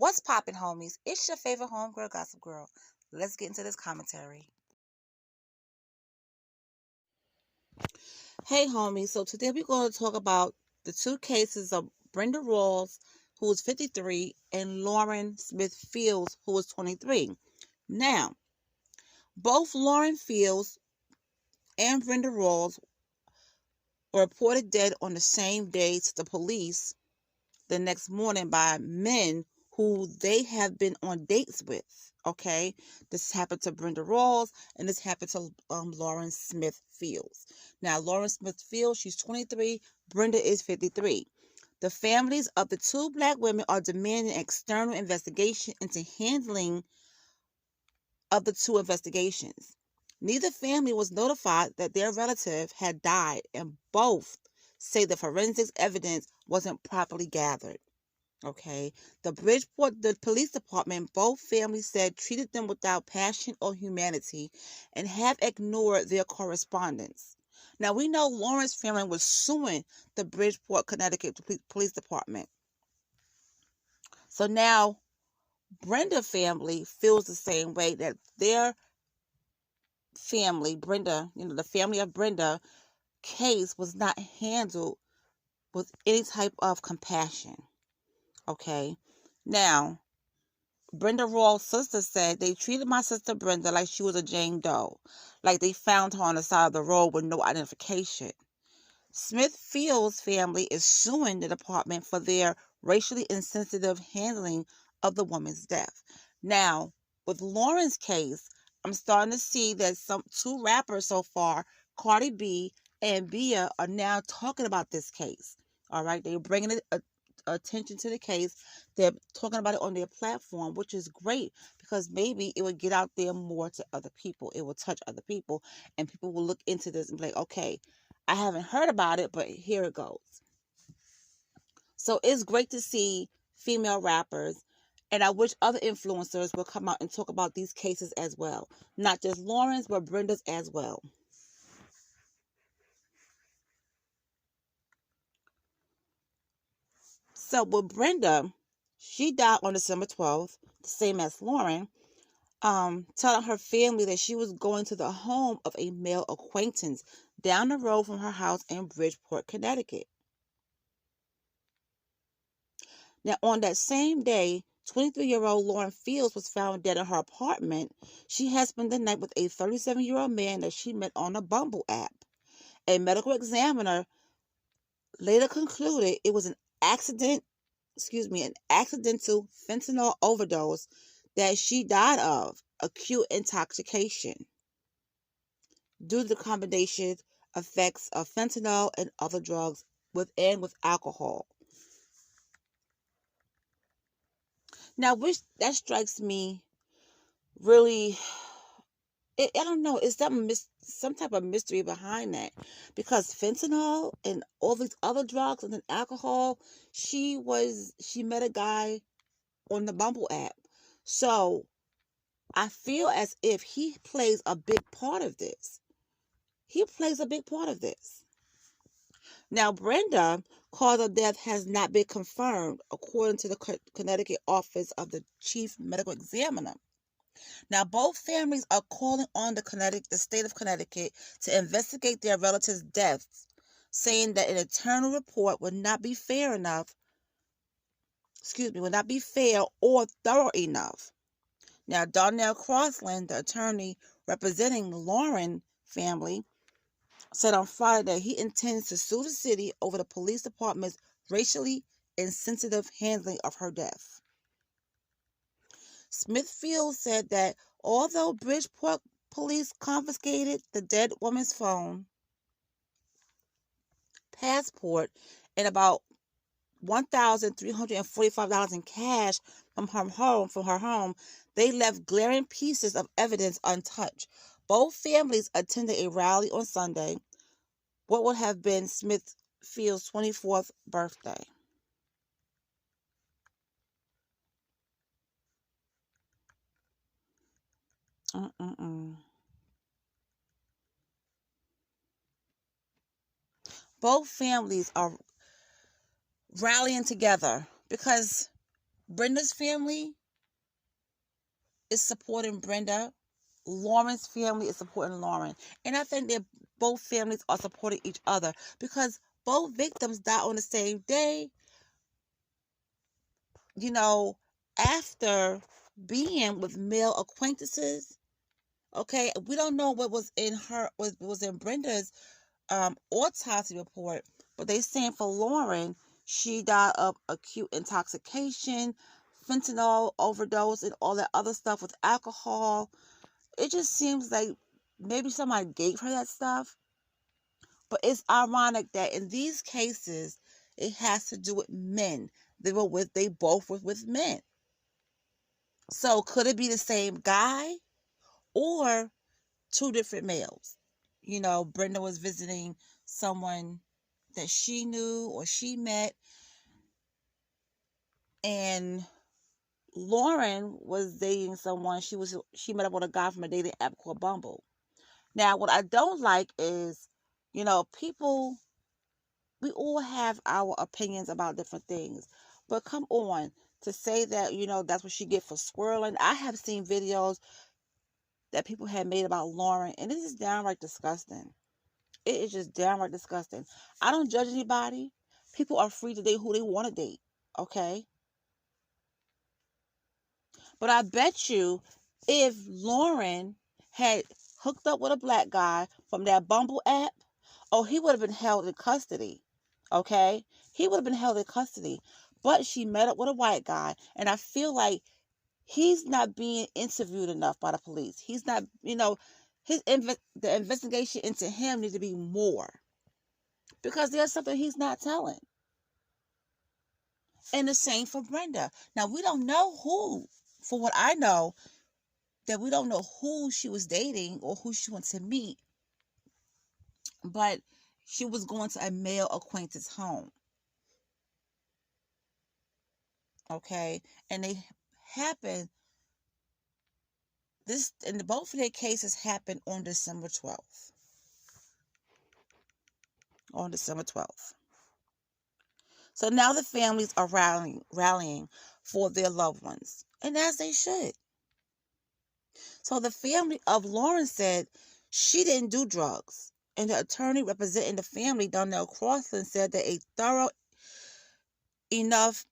What's poppin', homies? It's your favorite homegirl, Gossip Girl. Let's get into this commentary. Hey, homies. So today we're going to talk about the two cases of Brenda Rawls, who was 53, and Lauren Smith Fields, who was 23. Now, both Lauren Fields and Brenda Rawls were reported dead on the same day to the police the next morning by men who they have been on dates with. Okay, this happened to Brenda Rawls, and this happened to Lauren Smith Fields. Now, Lauren Smith Fields, she's 23. Brenda is 53. The families of the two black women are demanding an external investigation into handling of the two investigations. Neither family was notified that their relative had died, and both say the forensics evidence wasn't properly gathered. Okay, the police department, both families said, treated them without passion or humanity and have ignored their correspondence. Now, we know Lauren's family was suing the Bridgeport, Connecticut police department. So now Brenda family feels the same way, that their family, Brenda, the family of Brenda case was not handled with any type of compassion. Okay, now Brenda Rawls' sister said they treated my sister Brenda like she was a Jane Doe, like they found her on the side of the road with no identification. Smith Fields' family is suing the department for their racially insensitive handling of the woman's death. Now, with Lauren's case, I'm starting to see that two rappers so far, Cardi B and Bia, are now talking about this case. All right, they're bringing it attention to the case. They're talking about it on their platform, which is great, because maybe it would get out there more to other people. It will touch other people, and people will look into this and be like, okay, I haven't heard about it, but here it goes. So it's great to see female rappers, and I wish other influencers will come out and talk about these cases as well. Not just Lauren's, but Brenda's as well. So with Brenda, she died on December 12th, the same as Lauren, telling her family that she was going to the home of a male acquaintance down the road from her house in Bridgeport, Connecticut. Now, on that same day, 23-year-old Lauren Fields was found dead in her apartment. She had spent the night with a 37-year-old man that she met on a Bumble app. A medical examiner later concluded it was an accidental fentanyl overdose that she died of, acute intoxication, due to the combination effects of fentanyl and other drugs with alcohol. Now, which that strikes me really, I don't know, is that some type of mystery behind that? Because fentanyl and all these other drugs and then alcohol, she met a guy on the Bumble app. So I feel as if he plays a big part of this. Now, Brenda, cause of death has not been confirmed, according to the Connecticut Office of the Chief Medical Examiner. Now, both families are calling on the state of Connecticut to investigate their relatives' deaths, saying that an internal report would not be fair or thorough enough. Now, Darnell Crossland, the attorney representing the Lauren family, said on Friday that he intends to sue the city over the police department's racially insensitive handling of her death. Smithfield said that although Bridgeport police confiscated the dead woman's phone, passport, and about $1,345 in cash from her home, they left glaring pieces of evidence untouched. Both families attended a rally on Sunday, what would have been Smithfield's 24th birthday. Both families are rallying together because Brenda's family is supporting Brenda. Lauren's family is supporting Lauren. And I think that both families are supporting each other because both victims died on the same day, you know, after being with male acquaintances. Okay, we don't know what was in Brenda's autopsy report, but they saying for Lauren, she died of acute intoxication, fentanyl overdose, and all that other stuff with alcohol. It just seems like maybe somebody gave her that stuff. But it's ironic that in these cases, it has to do with men. They both were with men. So could it be the same guy or two different males? You know, Brenda was visiting someone that she knew or she met, and Lauren was dating someone. She met up with a guy from a dating app called Bumble. Now, what I don't like is, people, we all have our opinions about different things. But come on, to say that, that's what she get for swirling. I have seen videos that people have made about Lauren, and it is downright disgusting. It is just downright disgusting. I don't judge anybody. People are free to date who they want to date, okay? But I bet you if Lauren had hooked up with a black guy from that Bumble app, oh, he would have been held in custody. Okay? He would have been held in custody. But she met up with a white guy, and I feel like he's not being interviewed enough by the police. He's not, the investigation into him needs to be more because there's something he's not telling. And the same for Brenda. Now, we don't know who, for what I know, that we don't know who she was dating or who she went to meet, but she was going to a male acquaintance home. Okay? And they happened, both of their cases happened on December 12th. On December 12th. So now the families are rallying for their loved ones, and as they should. So the family of Lauren said she didn't do drugs, and the attorney representing the family, Donnell Crossland, said that a thorough enough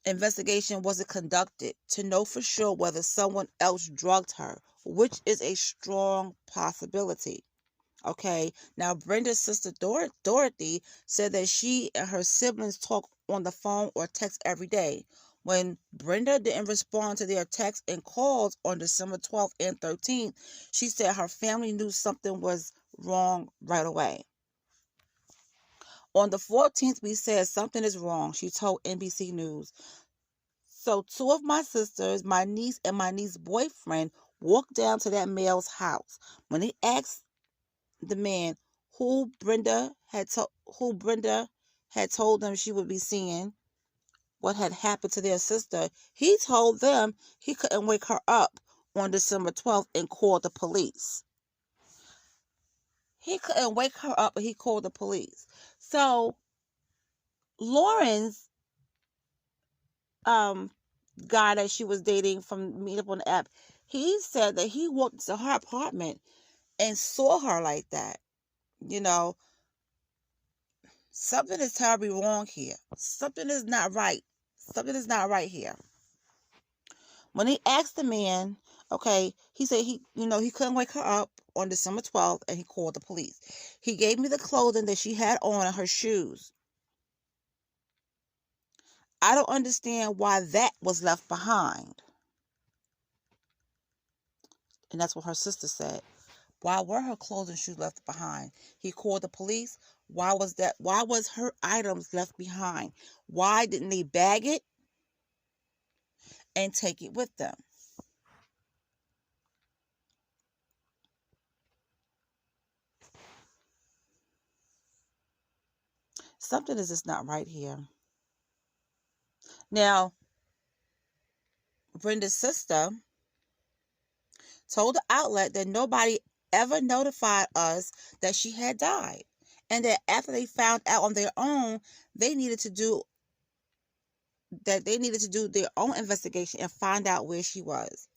investigation wasn't conducted to know for sure whether someone else drugged her, which is a strong possibility. Okay, now Brenda's sister Dorothy said that she and her siblings talk on the phone or text every day. When Brenda didn't respond to their texts and calls on December 12th and 13th, she said her family knew something was wrong right away. On the 14th, we said something is wrong, she told NBC News. So two of my sisters, my niece and my niece's boyfriend, walked down to that male's house. When they asked the man who Brenda had told them she would be seeing, what had happened to their sister, he told them he couldn't wake her up on December 12th and called the police. He couldn't wake her up, but he called the police. So Lauren's guy that she was dating from meeting up on the app, he said that he walked into her apartment and saw her like that. Something is terribly wrong here. Something is not right. Something is not right here. When he asked the man, okay, he said he couldn't wake her up on December 12th, and he called the police. He gave me the clothing that she had on and her shoes. I don't understand why that was left behind. And that's what her sister said. Why were her clothes and shoes left behind? He called the police. Why was that? Why was her items left behind? Why didn't they bag it and take it with them? Something is just not right here. Now, Brenda's sister told the outlet that nobody ever notified us that she had died, and that after they found out on their own, they needed to do that they needed to do their own investigation and find out where she was.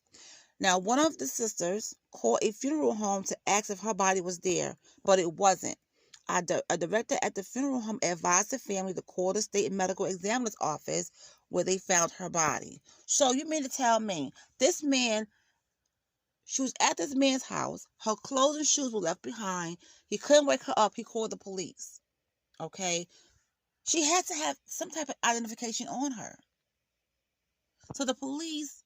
Now, one of the sisters called a funeral home to ask if her body was there, but it wasn't. A director at the funeral home advised the family to call the state medical examiner's office where they found her body. So you mean to tell me this man, she was at this man's house, her clothes and shoes were left behind, he couldn't wake her up, he called the police, okay? She had to have some type of identification on her. So the police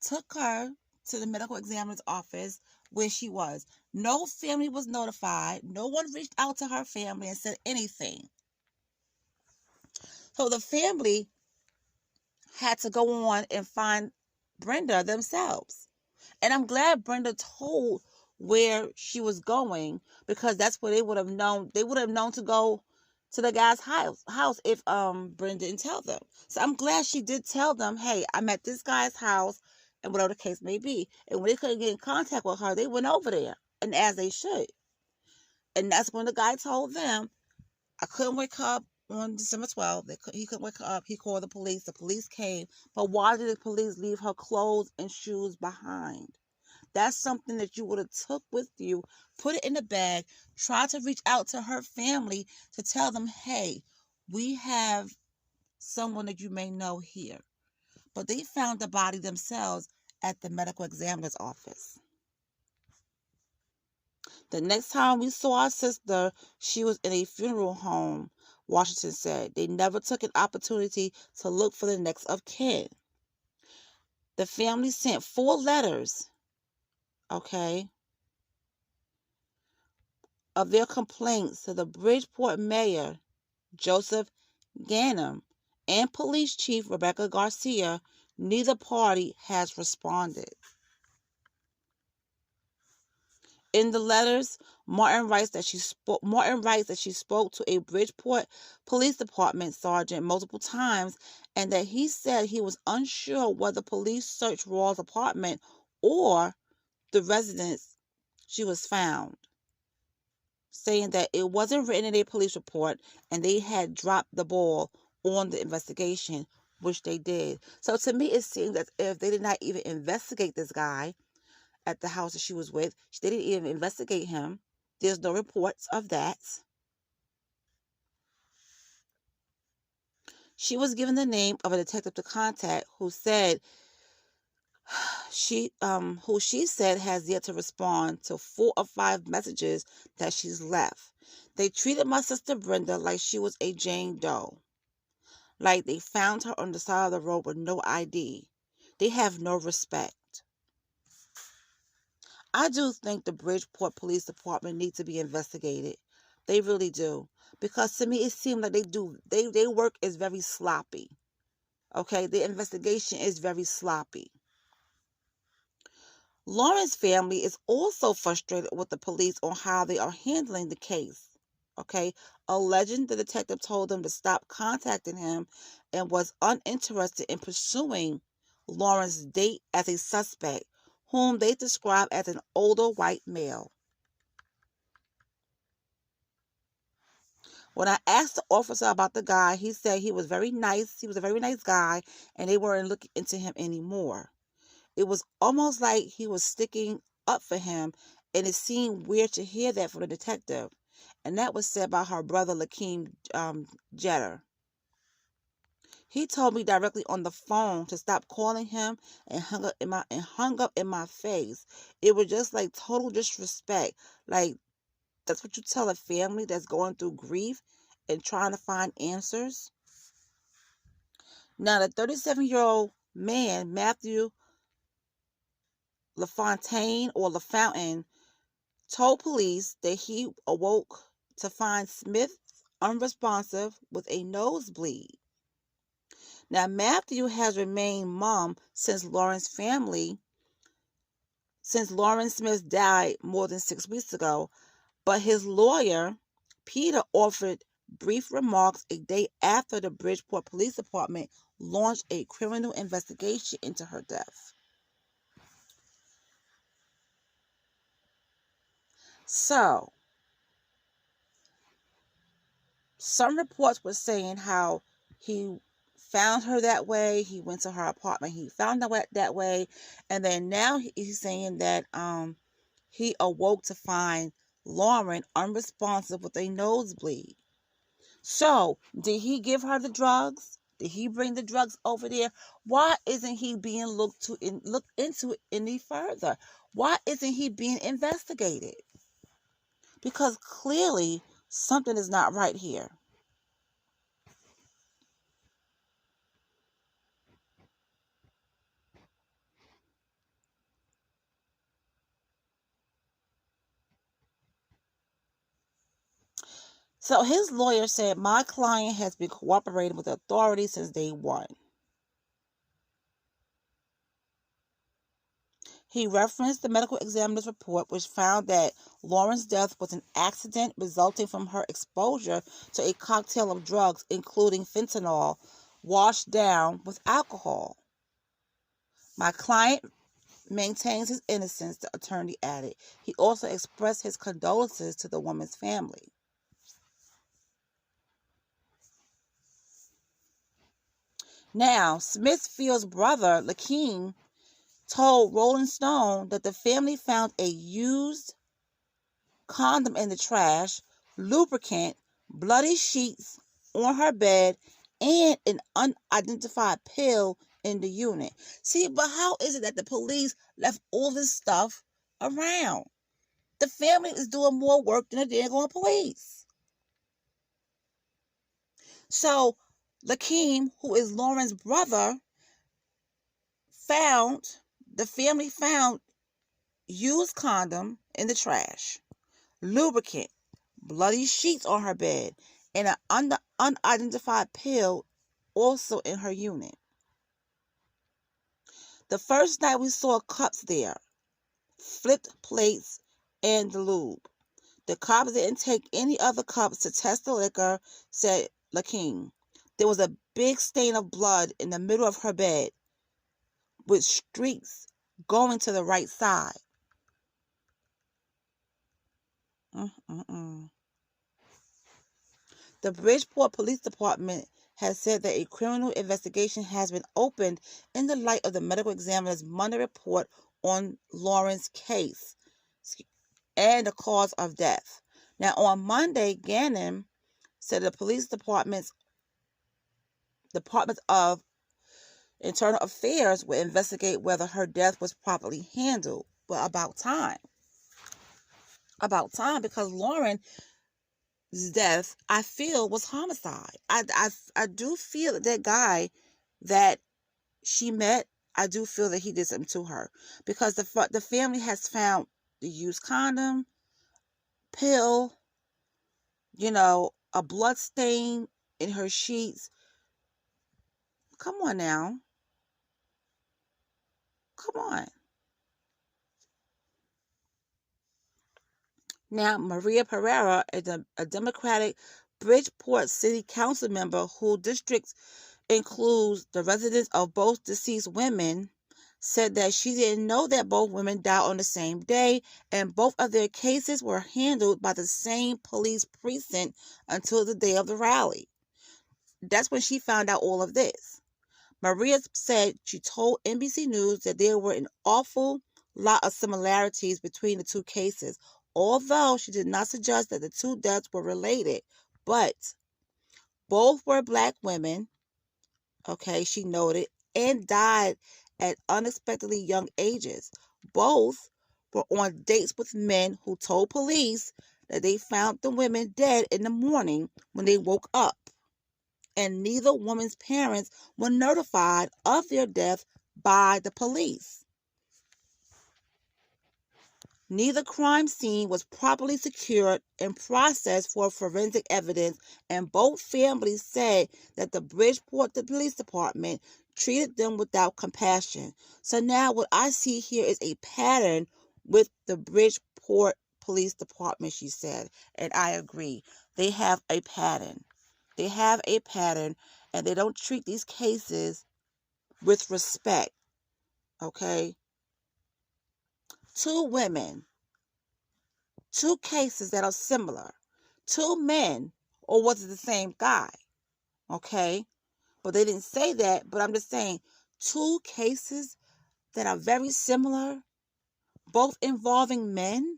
took her to the medical examiner's office where she was. No family was notified. No one reached out to her family and said anything. So the family had to go on and find Brenda themselves. And I'm glad Brenda told where she was going, because that's where they would have known. They would have known to go to the guy's house if Brenda didn't tell them. So I'm glad she did tell them, hey, I'm at this guy's house, and whatever the case may be. And when they couldn't get in contact with her, they went over there, and as they should. And that's when the guy told them, I couldn't wake her up on December 12th. He couldn't wake her up. He called the police. The police came. But why did the police leave her clothes and shoes behind? That's something that you would have took with you, put it in the bag, try to reach out to her family to tell them, hey, we have someone that you may know here. But they found the body themselves at the medical examiner's office. The next time we saw our sister, she was in a funeral home, Washington said. They never took an opportunity to look for the next of kin. The family sent 4 letters, okay, of their complaints to the Bridgeport mayor, Joseph Ganem, and police chief Rebecca Garcia. Neither party has responded. In the letters, Martin writes that she spoke to a Bridgeport Police Department sergeant multiple times, and that he said he was unsure whether police searched Rawls' apartment or the residence she was found, saying that it wasn't written in a police report and they had dropped the ball on the investigation, which they did. So to me, it seems that if they did not even investigate this guy at the house that she was with, they didn't even investigate him. There's no reports of that. She was given the name of a detective to contact who said who she said has yet to respond to 4 or 5 messages that she's left. They treated my sister Brenda like she was a Jane Doe. Like they found her on the side of the road with no ID. They have no respect. I do think the Bridgeport Police Department needs to be investigated. They really do. Because to me, it seems like their work is very sloppy. Okay, the investigation is very sloppy. Lauren's family is also frustrated with the police on how they are handling the case. Okay, alleging the detective told them to stop contacting him and was uninterested in pursuing Lauren's date as a suspect, whom they describe as an older white male. When I asked the officer about the guy, he said he was very nice. He was a very nice guy, and they weren't looking into him anymore. It was almost like he was sticking up for him, and it seemed weird to hear that from the detective. And that was said by her brother, Lakeem Jeter. He told me directly on the phone to stop calling him and hung up in my face. It was just like total disrespect. Like, that's what you tell a family that's going through grief and trying to find answers? Now, the 37-year-old man, Matthew LaFontaine or LaFountain, told police that he awoke to find Smith unresponsive with a nosebleed. Now, Matthew has remained mum since Lauren Smith died more than 6 weeks ago, but his lawyer, Peter, offered brief remarks a day after the Bridgeport Police Department launched a criminal investigation into her death. So, some reports were saying how He found her that way. He went to her apartment. He found her that way. And then now he's saying that he awoke to find Lauren unresponsive with a nosebleed. So, did he give her the drugs? Did he bring the drugs over there? Why isn't he being looked into it any further? Why isn't he being investigated? Because clearly something is not right here. So his lawyer said, my client has been cooperating with the authorities since day one. He referenced the medical examiner's report, which found that Lauren's death was an accident resulting from her exposure to a cocktail of drugs, including fentanyl, washed down with alcohol. My client maintains his innocence, the attorney added. He also expressed his condolences to the woman's family. Now, Smithfield's brother, Lakeem, told Rolling Stone that the family found a used condom in the trash, lubricant, bloody sheets on her bed, and an unidentified pill in the unit. See, but how is it that the police left all this stuff around? The family is doing more work than the daggone police. So, Lakeem, who is Lauren's brother, the family found used condom in the trash, lubricant, bloody sheets on her bed, and an unidentified pill also in her unit. The first night we saw cups there, flipped plates, and the lube. The cops didn't take any other cups to test the liquor, said Lakeem. There was a big stain of blood in the middle of her bed, with streaks going to the right side. The Bridgeport Police Department has said that a criminal investigation has been opened in the light of the medical examiner's Monday report on Lauren's case and the cause of death. Now, on Monday, Gannon said the police department of Internal Affairs will investigate whether her death was properly handled. But about time, because Lauren's death, I feel, was homicide. I do feel that guy that she met, I do feel that he did something to her, because the family has found the used condom, pill, a blood stain in her sheets. Come on now. Come on. Now, Maria Pereira is a Democratic Bridgeport City Council member whose district includes the residents of both deceased women, said that she didn't know that both women died on the same day, and both of their cases were handled by the same police precinct until the day of the rally. That's when she found out all of this. Maria said she told NBC News that there were an awful lot of similarities between the two cases, although she did not suggest that the two deaths were related. But both were Black women, okay, she noted, and died at unexpectedly young ages. Both were on dates with men who told police that they found the women dead in the morning when they woke up. And neither woman's parents were notified of their death by the police. Neither crime scene was properly secured and processed for forensic evidence, and both families said that the Bridgeport Police Department treated them without compassion. So now what I see here is a pattern with the Bridgeport Police Department, she said, and I agree. They have a pattern. They have a pattern, and they don't treat these cases with respect, okay? Two women, two cases that are similar, two men, or was it the same guy, okay? But they didn't say that. But I'm just saying, two cases that are very similar, both involving men.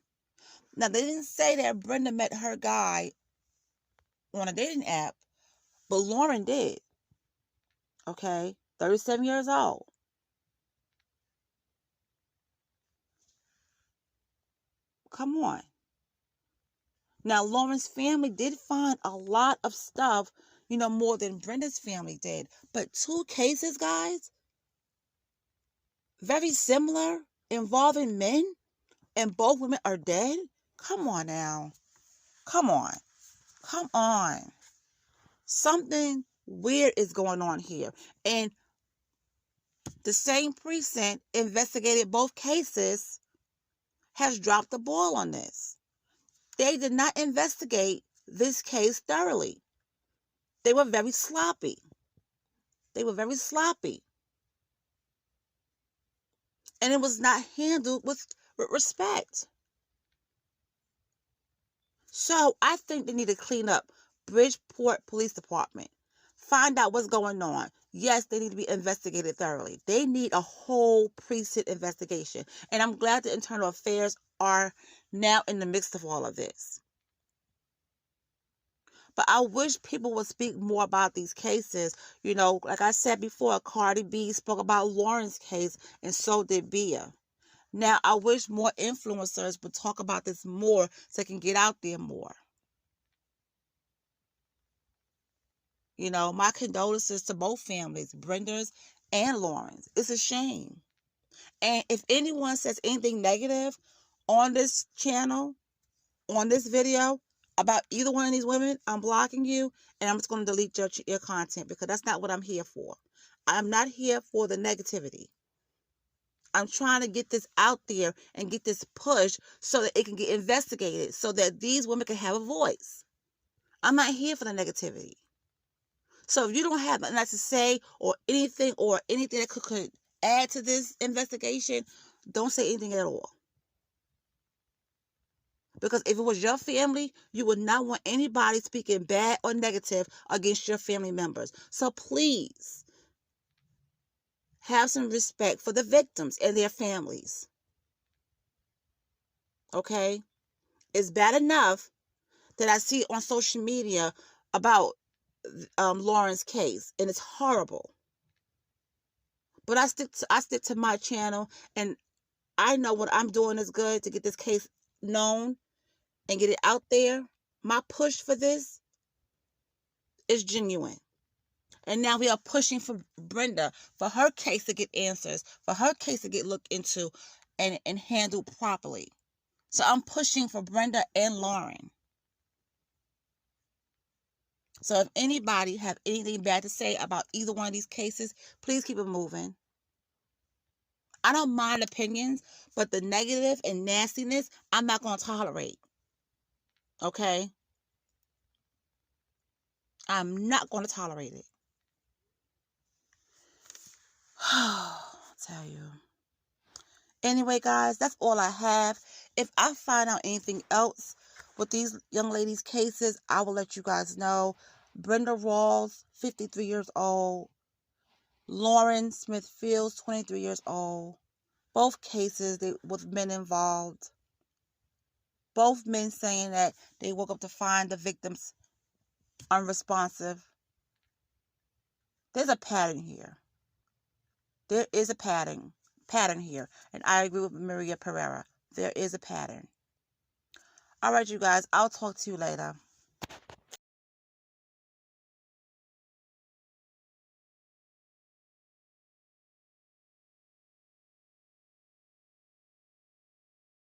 Now, they didn't say that Brenda met her guy on a dating app, but Lauren did. Okay? 37 years old. Come on. Now, Lauren's family did find a lot of stuff, more than Brenda's family did. But two cases, guys, very similar, involving men, and both women are dead? Come on now. Come on. Come on. Something weird is going on here. And the same precinct investigated both cases has dropped the ball on this. They did not investigate this case thoroughly. They were very sloppy. And it was not handled with respect. So I think they need to clean up Bridgeport Police Department. Find out what's going on. Yes, they need to be investigated thoroughly. They need a whole precinct investigation. And I'm glad the internal affairs are now in the mix of all of this. But I wish people would speak more about these cases. Like I said before, Cardi B spoke about Lauren's case, and so did Bia. Now, I wish more influencers would talk about this more so it can get out there more. My condolences to both families, Brenda's and Lauren's. It's a shame. And if anyone says anything negative on this channel, on this video, about either one of these women, I'm blocking you, and I'm just going to delete your content, because that's not what I'm here for. I'm not here for the negativity. I'm trying to get this out there and get this pushed so that it can get investigated, so that these women can have a voice. I'm not here for the negativity. So if you don't have nothing to say or anything that could add to this investigation, don't say anything at all. Because if it was your family, you would not want anybody speaking bad or negative against your family members. So please have some respect for the victims and their families. Okay? It's bad enough that I see on social media about Lauren's case, and it's horrible. But I stick to my channel, and I know what I'm doing is good to get this case known and get it out there. My push for this is genuine. And now we are pushing for Brenda, for her case to get answers, for her case to get looked into and handled properly. So I'm pushing for Brenda and Lauren. So if anybody have anything bad to say about either one of these cases, please keep it moving. I don't mind opinions, but the negative and nastiness, I'm not going to tolerate. Okay? I'm not going to tolerate it. I'll tell you. Anyway, guys, that's all I have. If I find out anything else with these young ladies' cases, I will let you guys know. Brenda Rawls, 53 years old. Lauren Smith Fields, 23 years old. Both cases with men involved. Both men saying that they woke up to find the victims unresponsive. There's a pattern here. There is a pattern here. And I agree with Maria Pereira. There is a pattern. All right, you guys. I'll talk to you later.